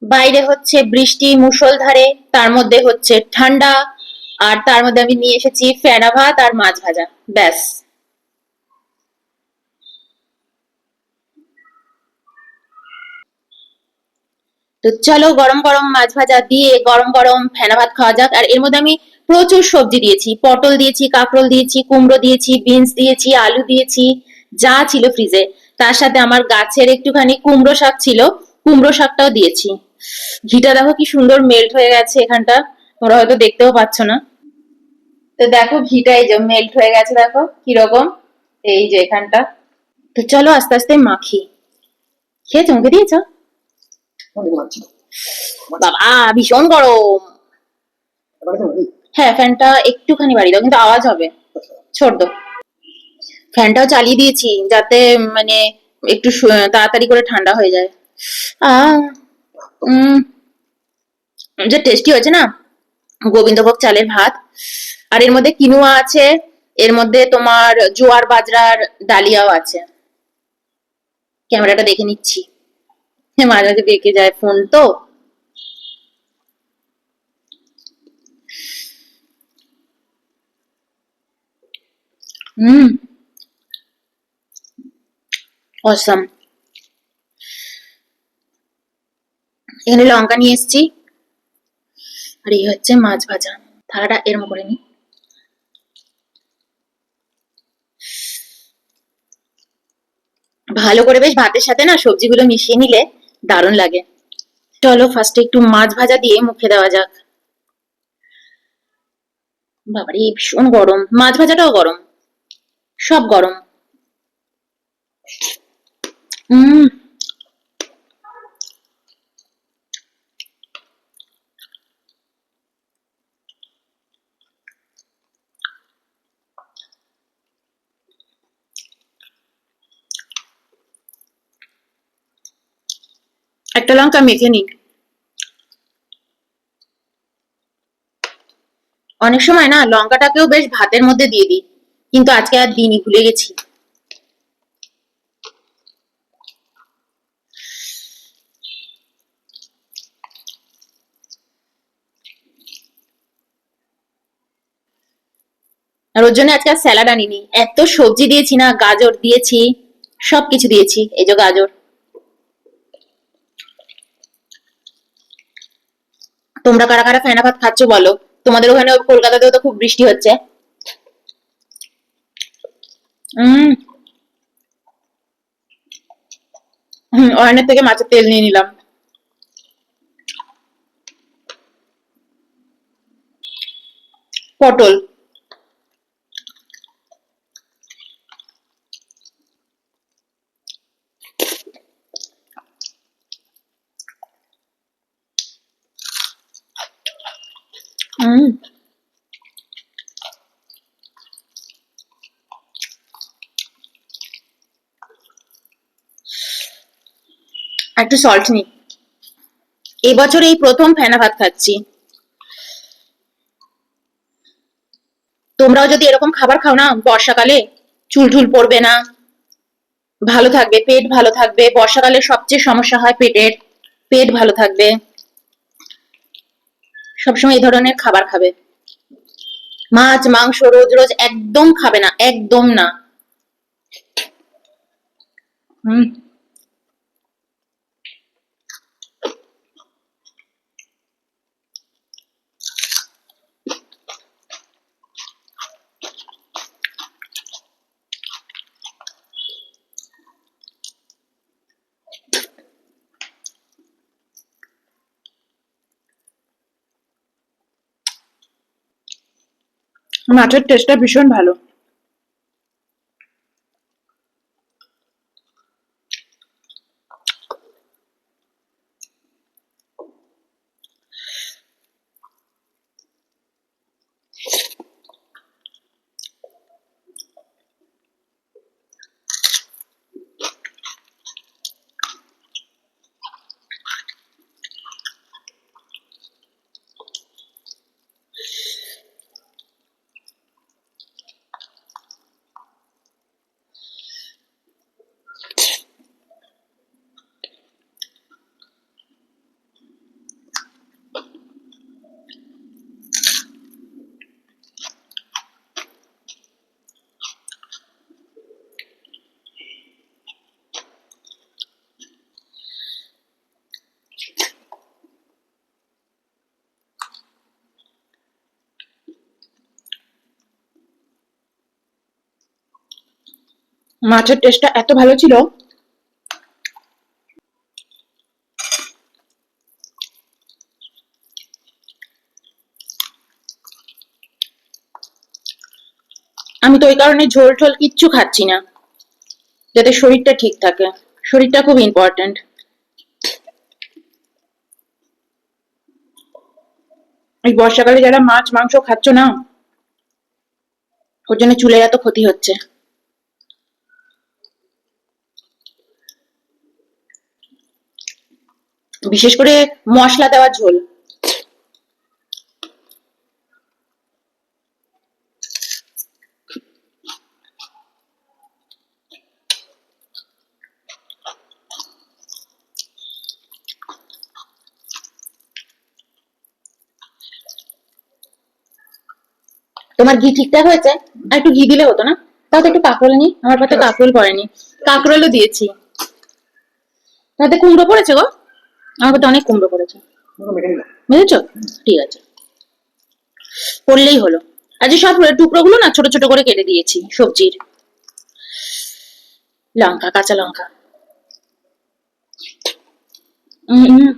বাইরে হচ্ছে বৃষ্টি মুষলধারে, তার মধ্যে হচ্ছে ঠান্ডা, আর তার মধ্যে আমি নিয়ে এসেছি ফেনা ভাত আর মাছ ভাজা। ব্যাস। তো চলো গরম গরম মাছ ভাজা দিয়ে গরম গরম ফেনা ভাত খাওয়া যাক। আর এর মধ্যে আমি প্রচুর সবজি দিয়েছি, পটল দিয়েছি, কাঁকরোল দিয়েছি, কুমড়ো দিয়েছি, বিনস দিয়েছি, আলু দিয়েছি, যা ছিল ফ্রিজে। তার সাথে আমার গাছের একটুখানি কুমড়ো শাক ছিল, কুমড়ো শাকটাও দিয়েছি। ঘিটা দেখো কি সুন্দর মেল্ট হয়ে গেছে এখানটা, তোমরা হয়তো দেখতেও পাচ্ছ না। তো দেখো ঘিটা এই যে মেল্ট হয়ে গেছে, দেখো কিরকম, এই যে এখানটা। তো চলো আস্তে আস্তে মাখি। খেয়েছো, মুখে দিয়েছো? বাবা ভীষণ গরম। হ্যাঁ, ফ্যানটা একটুখানি বাড়িয়ে দাও, কিন্তু আওয়াজ হবে। ছোট দাও। ফ্যানটাও চালিয়ে দিয়েছি যাতে মানে একটু তাড়াতাড়ি করে ঠান্ডা হয়ে যায়। আহ উম যে টেস্টি হয়েছে না, গোবিন্দভোগ চালের ভাত। আর এর মধ্যে কিনুয়া আছে, এর মধ্যে তোমার জোয়ার বাজরার ডালিয়াও আছে। ক্যামেরাটা দেখে নিচ্ছি, মাঝে মাঝে বেঁকে যায় ফোন তো। হুম, অসম। এখানে লঙ্কা নিয়ে এসেছি, আর এই হচ্ছে মাছ ভাজা। থালাটা এরম করে নি। ভালো করে বেশ ভাতের সাথে না সবজিগুলো মিশিয়ে নিলে দারুণ লাগে। চলো ফার্স্টে একটু মাছ ভাজা দিয়ে মুখে দেওয়া যাক। বাবারে ভীষণ গরম, মাছ ভাজাটাও গরম, সব গরম। উম একটা লঙ্কা মেখে নি। অনেক সময় না লঙ্কাটাকেও বেশ ভাতের মধ্যে দিয়ে দিই, কিন্তু আজকে আর দিইনি, ভুলে গেছি। আর ওর জন্য আজকে আর স্যালাড আনিনি, এত সবজি দিয়েছি না, গাজর দিয়েছি, সবকিছু দিয়েছি। এই যে গাজর। তোমরা কারা কারা ফেনা ভাত খাচ্ছ বলো? তোমাদের ওখানে কলকাতাতেও তো খুব বৃষ্টি হচ্ছে। উম অয়নের থেকে মাছের তেল নিয়ে নিলাম। পটল। উম একটু সল্ট নি। এবছর এই প্রথম ফেনা ভাত খাচ্ছি। তোমরাও যদি এরকম খাবার খাও না বর্ষাকালে, চুল টুল পড়বে না, ভালো থাকবে, পেট ভালো থাকবে। বর্ষাকালে সবচেয়ে সমস্যা হয় পেটের, পেট ভালো থাকবে। সবসময় এই ধরনের খাবার খাবে। মাছ মাংস রোজ রোজ একদম খাবে না, একদম না। হুম। মাছের টেস্টটা ভীষণ ভালো। মাছের টেস্টটা এত ভালো ছিল। আমি তো ওই কারণে ঝোল টোল কিচ্ছু খাচ্ছি না, যাতে শরীরটা ঠিক থাকে। শরীরটা খুব ইম্পর্ট্যান্ট। এই বর্ষাকালে যারা মাছ মাংস খাচ্ছ না, ওর জন্য চুলের এত ক্ষতি হচ্ছে। বিশেষ করে মশলা দেওয়া ঝোল। তোমার ঘি ঠিকঠাক হয়েছে? আর একটু ঘি দিলে হতো না? তাও তো একটু কাঁকরোল নি, আমার পাতে কাঁকরোল পড়েনি। কাঁকরোলও দিয়েছি। তাতে কুমড়ো পড়েছে গো, আমার পাতে অনেক কুমড়ো পড়েছে। বুঝেছো? ঠিক আছে, পড়লেই হলো। আজ সব টুকরো গুলো না ছোট ছোট করে কেটে দিয়েছি সবজির। লঙ্কা, কাঁচা লঙ্কা। উম,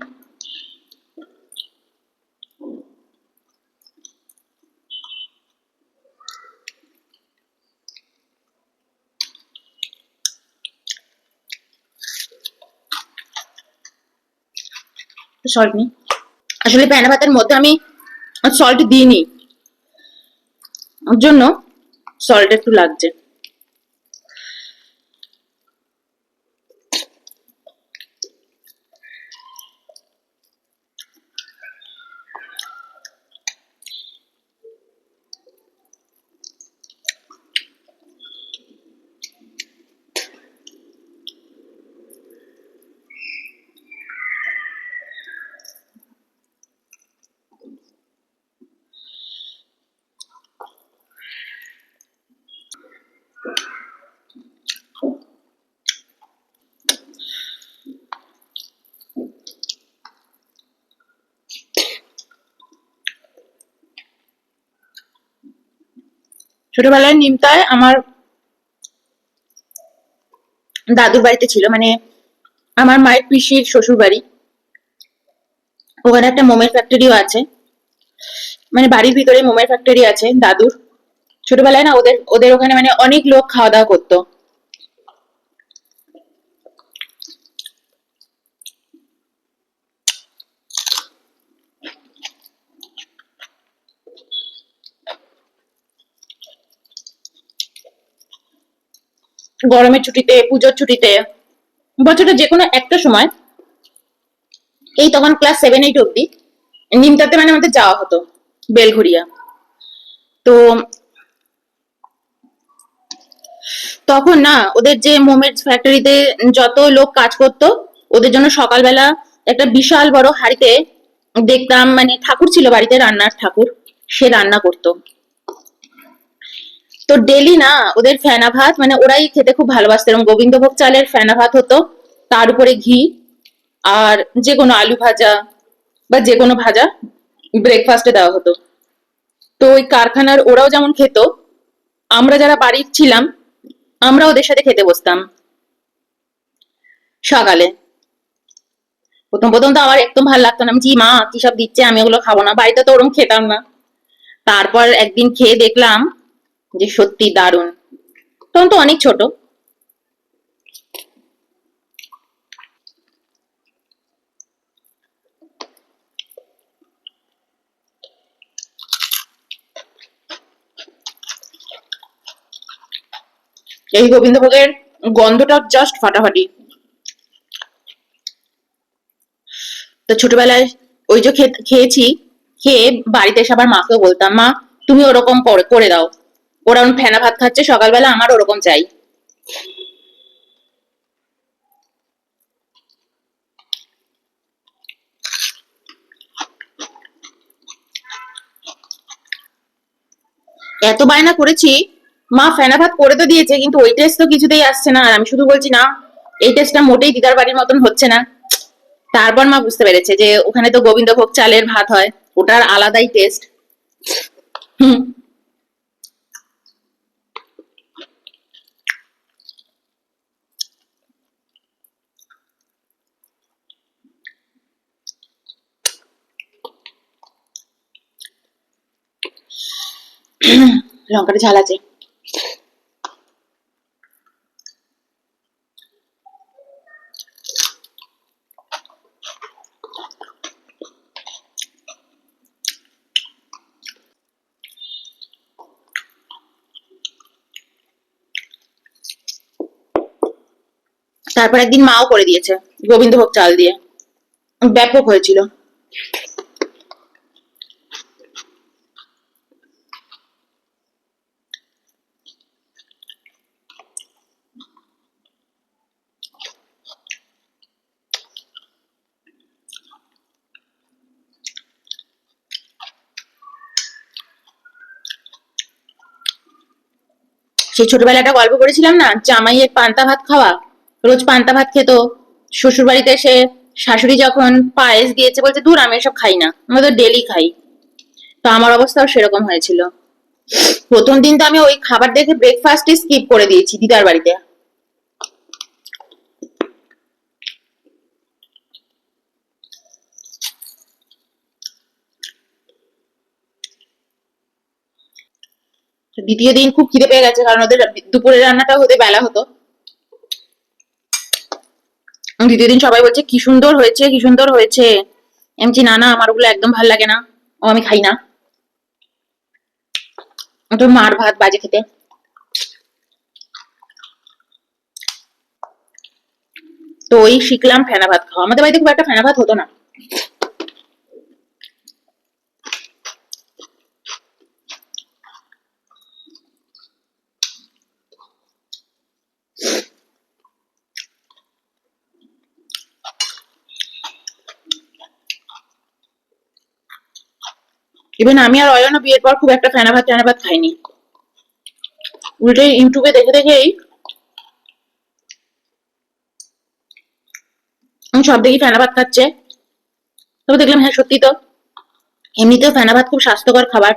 সল্ট নি। আসলে প্যানা ভাতের মধ্যে আমি সল্ট দিইনি, ওর জন্য সল্ট একটু লাগছে। ছোটবেলায় নিমতায় আমার দাদুর বাড়িতে ছিল, মানে আমার মায়ের পিসির শ্বশুর বাড়ি। ওখানে একটা মোমের ফ্যাক্টরিও আছে, মানে বাড়ির ভিতরে মোমের ফ্যাক্টরি আছে দাদুর। ছোটবেলায় না ওদের ওদের ওখানে মানে অনেক লোক খাওয়া দাওয়া করতো। গরমের ছুটিতে, পুজোর ছুটিতে, বছরের যে কোনো একটা সময়, এই তখন ক্লাস 7-8 অব্দি নিমতাতে মানে আমাদের যাওয়া হতো, বেলঘড়িয়া। তো তখন না ওদের যে মোমের ফ্যাক্টরিতে যত লোক কাজ করতো, ওদের জন্য সকালবেলা একটা বিশাল বড় হাঁড়িতে দেখতাম, মানে ঠাকুর ছিল বাড়িতে, রান্নার ঠাকুর, সে রান্না করতো। তো ডেলি না ওদের ফেনা ভাত, মানে ওরাই খেতে খুব ভালোবাসতো, এরকম গোবিন্দভোগ চালের ফেনা ভাত হতো, তার উপরে ঘি, আর যে কোনো আলু ভাজা বা যে কোনো ভাজা ব্রেকফাস্টে দেওয়া হতো। তো ওই কারখানার ওরাও যেমন খেত, আমরা যারা বাড়ির ছিলাম আমরা ওদের সাথে খেতে বসতাম সকালে। প্রথম প্রথম তো আমার একদম ভালো লাগতো না, আমি জি মা কি সব দিচ্ছে, আমি ওগুলো খাবো না, বাড়িতে তো ওরকম খেতাম না। তারপর একদিন খেয়ে দেখলাম যে সত্যি দারুণ। তখন তো অনেক ছোট। এই গোবিন্দভোগের গন্ধটা জাস্ট ফাটাফাটি। তো ছোটবেলায় ওই যে খেয়েছি, খেয়ে বাড়িতে এসে আবার মাকেও বলতাম, মা তুমি ওরকম করে করে দাও, ওরা ফেনা ভাত খাচ্ছে সকালবেলা, আমার ওরকম চাই। এত বায়না করেছি, মা ফেনা ভাত করে তো দিয়েছে, কিন্তু ওই টেস্ট তো কিছুতেই আসছে না। আর আমি শুধু বলছি না, এই টেস্টটা মোটেই দিদার বাড়ির মতন হচ্ছে না। তারপর মা বুঝতে পেরেছে যে ওখানে তো গোবিন্দভোগ চালের ভাত হয়, ওটার আলাদাই টেস্ট। হুম। লঙ্কাটা ঝাল আছে। তারপর একদিন মাও করে দিয়েছে গোবিন্দভোগ চাল দিয়ে, ব্যাপক হয়েছিল। সেই ছোটবেলায় একটা গল্প পড়েছিলাম না, জামাইয়ের পান্তা ভাত খাওয়া। রোজ পান্তা ভাত খেত, শ্বশুর বাড়িতে এসে শাশুড়ি যখন পায়েস দিয়েছে বলছে দূর আমি এসব খাই না, আমরা তো ডেলি খাই। তো আমার অবস্থাও সেরকম হয়েছিল। প্রথম দিন তো আমি ওই খাবার দেখে ব্রেকফাস্টই স্কিপ করে দিয়েছি দিদার বাড়িতে। দ্বিতীয় দিন খুব খিদে পেয়ে গেছে, কারণ ওদের দুপুরের রান্নাটা হতে বেলা হতো। দ্বিতীয় দিন সবাই বলছে কি সুন্দর হয়েছে, কি সুন্দর হয়েছে। এমছি না না, আমার ওগুলো একদম ভালো লাগে না, ও আমি খাই না। তো মার ভাত বাজে খেতে। তো ওই শিখলাম ফেনা ভাত খাওয়া। আমাদের বাড়িতে খুব একটা ফেনা ভাত হতো না। ইভেন আমি আর অয়নও বিয়ের পর খুব একটা ফেনা ভাত খাইনি। উল্টে ইউটিউবে দেখে দেখেই আমি সব দেখি ফেনা ভাত খাচ্ছে। তবে দেখলাম হ্যাঁ সত্যি তো, এমনিতেও ফেনা ভাত খুব স্বাস্থ্যকর খাবার।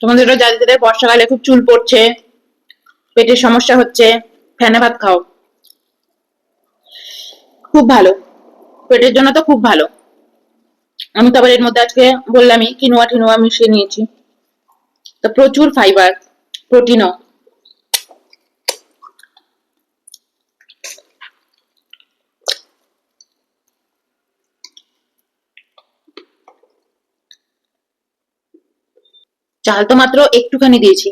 তোমাদের যাদের বর্ষাকালে খুব চুল পড়ছে, পেটের সমস্যা হচ্ছে, ফেনা ভাত খাও, খুব ভালো, পেটের জন্য তো খুব ভালো। আমি তো আবার এর মধ্যে আজকে বললামই কিনোয়া টিনোয়া মিশিয়ে নিয়েছি, তো প্রচুর ফাইবার, প্রোটিনও। চাল তো মাত্র একটুখানি দিয়েছি,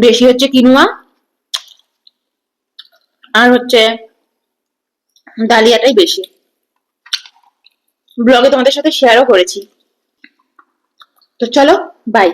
বেশি হচ্ছে কিনোয়া আর হচ্ছে ডালিয়াটাই বেশি। ব্লগে তোমাদের সাথে শেয়ারও করেছি। তো চলো, বাই।